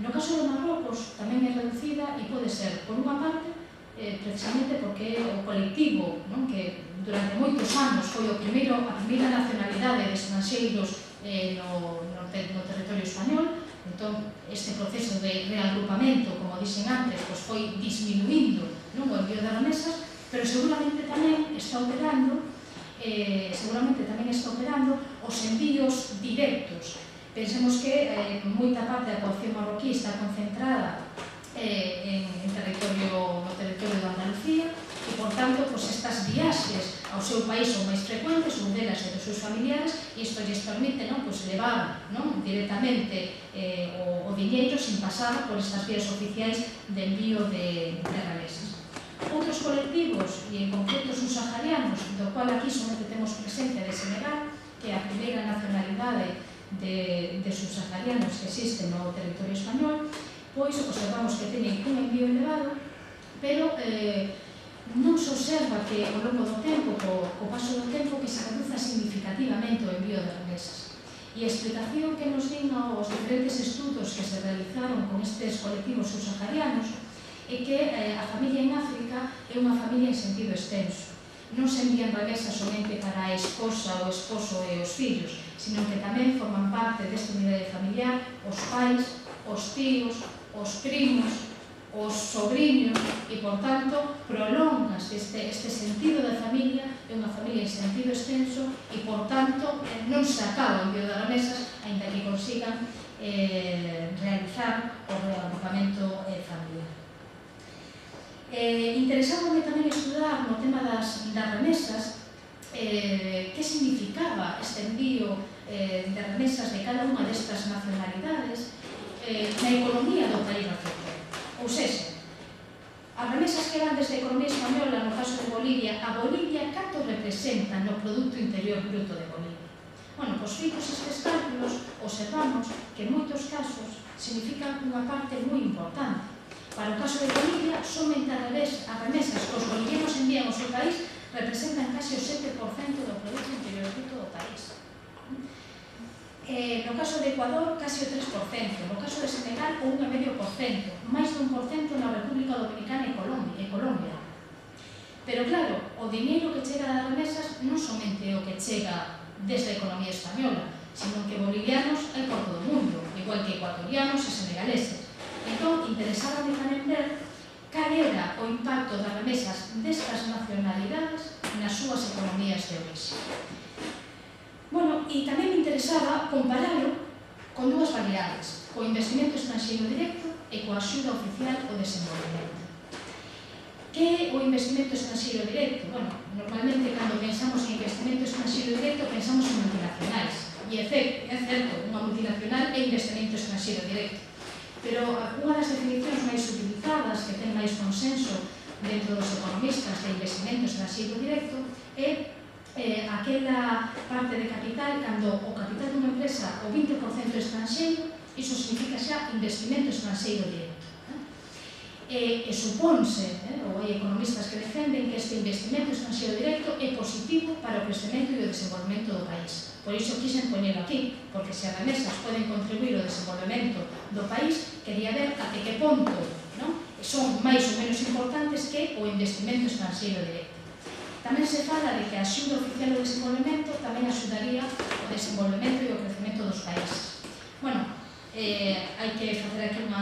No caso de Marrocos tamén é reducida e pode ser, por unha parte, precisamente porque é o colectivo que durante moitos anos foi a primeira nacionalidade de estranxeiros no territorio español. Entón, este proceso de reagrupamento, como dixen antes, foi disminuindo o envío de remesas, pero seguramente tamén está operando os envíos directos. Pensemos que moita parte da poboación marroquí está concentrada no territorio de Andalucía e, por tanto, estas viaxes ao seu país son máis frecuentes, un delas e dos seus familiares, e isto lles permite levar directamente o diñeiro sin pasar por estas vías oficiais de envío de remesas. Outros colectivos, e en concreto os subsaharianos, do cual aquí somente temos presencia de Senegal, que é a primeira nacionalidade de subsaharianos que existe no territorio español, pois observamos que teñen un envío elevado, pero non se observa que ao longo do tempo, co paso do tempo, que se reduza significativamente o envío de remesas. E a explicación que nos din os diferentes estudos que se realizaron con estes colectivos subsaharianos é que a familia en África é unha familia en sentido extenso. Non se envían remesas somente para a esposa, o esposo e os fillos, sino que tamén forman parte desta unidade familiar os pais, os tíos, os primos, os sobriños, e, por tanto, prolongas este sentido da familia, é unha familia en sentido extenso, e, por tanto, non se acaba o envío de remesas, aínda que consigan realizar o reagrupamento familiar. Interesábame tamén estudar no tema das remesas que significaba este envío de remesas de cada unha destas nacionalidades na economía do país receptor. Ou seja, as remesas que van desde a economía española, no caso de Bolivia, a Bolivia, canto representa no Producto Interior Bruto de Bolivia? Bueno, pois feitos estes cálculos, observamos que en moitos casos significan unha parte moi importante. Para o caso de Bolivia, somente as remesas que os bolivianos envían ao seu país representan case o 7% do Producto Interior Bruto do país. No caso de Ecuador, case o 3%, no caso de Senegal, o 1,5%, máis de 1% na República Dominicana e Colombia. Pero claro, o diñeiro que chega das remesas non somente o que chega desde a economía española, sino que bolivianos hai por todo o mundo, igual que ecuatorianos e senegaleses. Entón, interesábame tamén ver cal era o impacto das remesas destas nacionalidades nas súas economías de orixe. Bueno, e tamén me interesaba comparalo con dúas variables, co investimento estranxeiro directo e coa axuda oficial ao desenvolvemento. Que é o investimento estranxeiro directo? Bueno, normalmente cando pensamos en investimento estranxeiro directo pensamos en multinacionais. E é certo, unha multinacional é investimento estranxeiro directo. Pero unha das definicións máis utilizadas, que ten máis consenso dentro dos economistas de investimento estranxeiro directo, é aquela parte de capital, cando o capital dunha empresa o 20% estranxeiro, iso significa xa investimento estranxeiro directo. E supónse, ou hai economistas que defenden que este investimento estranxeiro directo é positivo para o crecemento e o desenvolvemento do país. Por iso quixen poñelo aquí, porque se as remesas poden contribuir ao desenvolvemento do país, quería ver até que ponto son máis ou menos importantes que o investimento estranxeiro directo. Tamén se fala de que a axuda oficial ao desenvolvemento tamén axudaría ao desenvolvemento e ao crecemento dos países. Bueno, hai que facer aquí un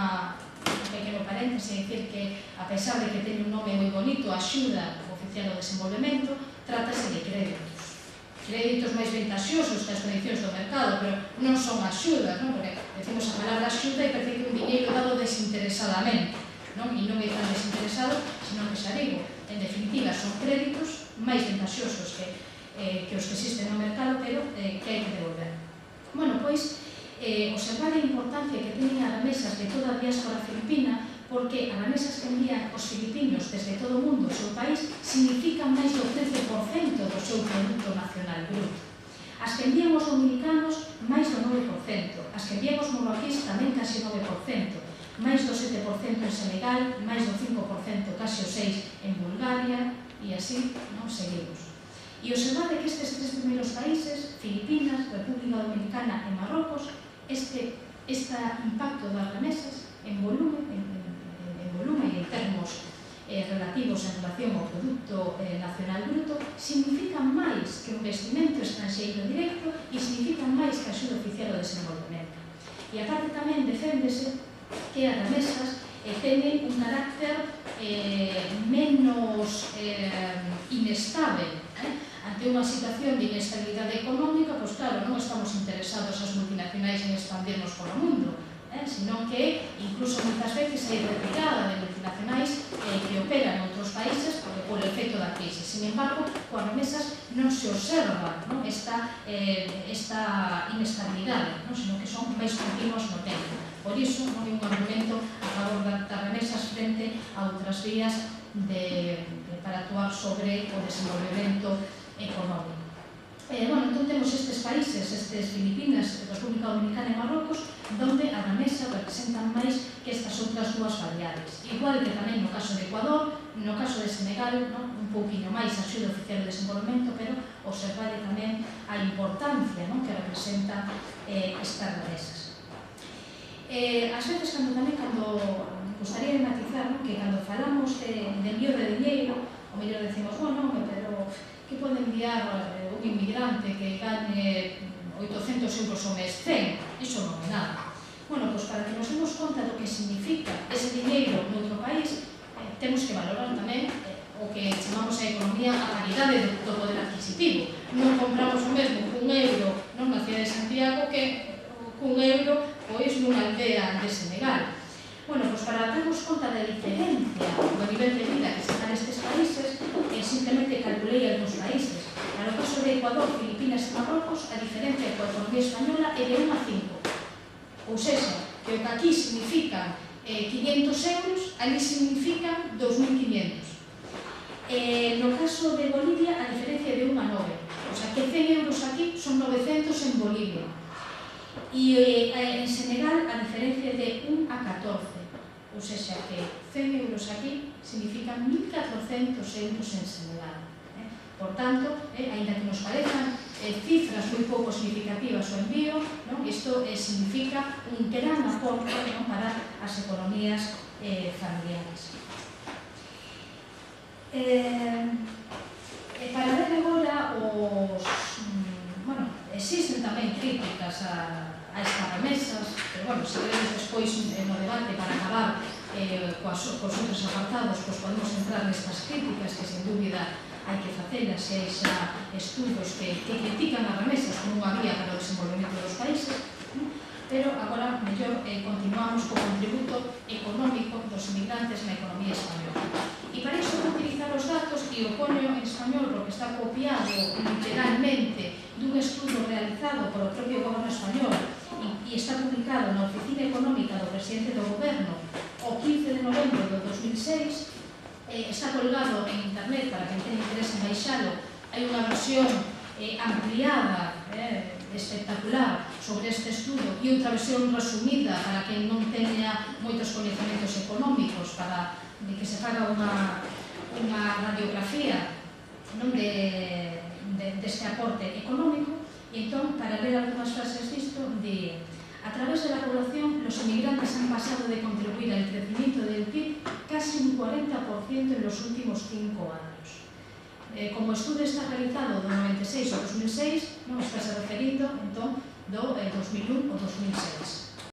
pequeno paréntese e dicir que, a pesar de que teñe un nome moi bonito, a axuda oficial ao desenvolvemento, trátase de créditos máis ventaxosos que as condicións do mercado, pero non son axudas, porque decimos a palabra axuda e parece que un diñeiro dado desinteresadamente, e non é tan desinteresado, sino que xa digo, en definitiva, son créditos máis ventaxosos que os que existen no mercado, pero que hai que devolver. Bueno, pois, observar a importancia que teñen as remesas de toda a diáspora filipina, porque as remesas que envían os filipinos desde todo o mundo ao seu país significan máis do 13% do seu Producto Nacional Bruto. As que envían os dominicanos, máis do 9%. As que envían os marroquíes, tamén case 9%. Máis do 7% en Senegal, máis do 5%, case o 6% en Bulgaria, e así seguimos. E observar que estes tres primeiros países, Filipinas, República Dominicana e Marrocos, este impacto das remesas investimento estranxeiro directo e significan máis que a axuda oficial ao desenvolvemento. E aparte tamén deféndese que as remesas teñen un carácter menos inestable. Ante unha situación de inestabilidade económica, pois claro, non estamos interesados as multinacionais en expandirnos polo mundo, senón que incluso moitas veces hai retirada de multinacionais que operan en outros países por efecto da crise. Sin embargo, coas remesas non se observa esta inestabilidade, senón que son máis continuas no tempo. Por iso, non é un argumento a favor das remesas frente a outras vías para actuar sobre o desenvolvemento económico. Entón temos estes países, Filipinas, República Dominicana e Marrocos, onde as remesas representan máis que estas outras dúas variables. Igual que tamén no caso de Ecuador, no caso de Senegal, un pouquinho máis a axuda oficial de desenvolvemento, pero observar tamén a importancia que representa estas remesas. Ás veces, cando gustaría matizar que cando falamos de envío de dinheiro, o mellor decimos, bueno, pero que pode enviar un inmigrante que gane 800 euros ao mes, 100, iso non é nada. Bueno, pois para que nos demos conta do que significa ese dinheiro noutro país, temos que valorar tamén o que chamamos a economía a paridade do poder adquisitivo. Non compramos o mesmo cun euro na cidade de Santiago que cun euro nunha aldea de Senegal. Bueno, pois para darnos conta da diferencia do nivel de vida que se dá nestes países, simplemente calculei algúns países. Para o caso de Ecuador, Filipinas e Marrocos, a diferencia coa economía española é de 1 a 5. Ou seja, que o que aquí significan 500 euros, ali significan 2.500. No caso de Bolivia, a diferencia é de 1 a 9. O sea, que 100 euros aquí son 900 en Bolivia. E en Senegal, a diferencia é de 1 a 14. Ou seja, que 100 euros aquí significan 1.400 euros en Senegal. Por tanto, ainda que nos parezcan cifras moi pouco significativas o envío, isto significa un gran aporte para as economías familiares. Para ver agora existen tamén críticas a estas remesas, pero, se queremos despois no debate para acabar cos outros apartados, podemos entrar nestas críticas que, sen dúbida, hai que facelas, e hai xa estudos que critican as remesas como unha vía para o desenvolvemento dos países, pero agora, mellor, continuamos co contributo económico dos inmigrantes na economía española. E para iso vou utilizar os datos e o poño en español porque está copiado literalmente dun estudo realizado polo propio goberno español e está publicado na Oficina Económica do Presidente do Goberno o 15 de novembro de 2006. Está colgado en internet para quen ten interés en baixalo. Hai unha versión ampliada, espectacular, sobre este estudo e outra versión resumida para quen non teña moitos coñecementos económicos, para que se faga unha radiografía deste aporte económico. E entón, para ler algunhas frases disto, a través de la población, los inmigrantes han pasado de contribuir al crecimiento del PIB casi un 40% en los últimos 5 años. Como o estudo está realizado do 96 ao 2006, está se referindo, entón, do 2001 ao 2006.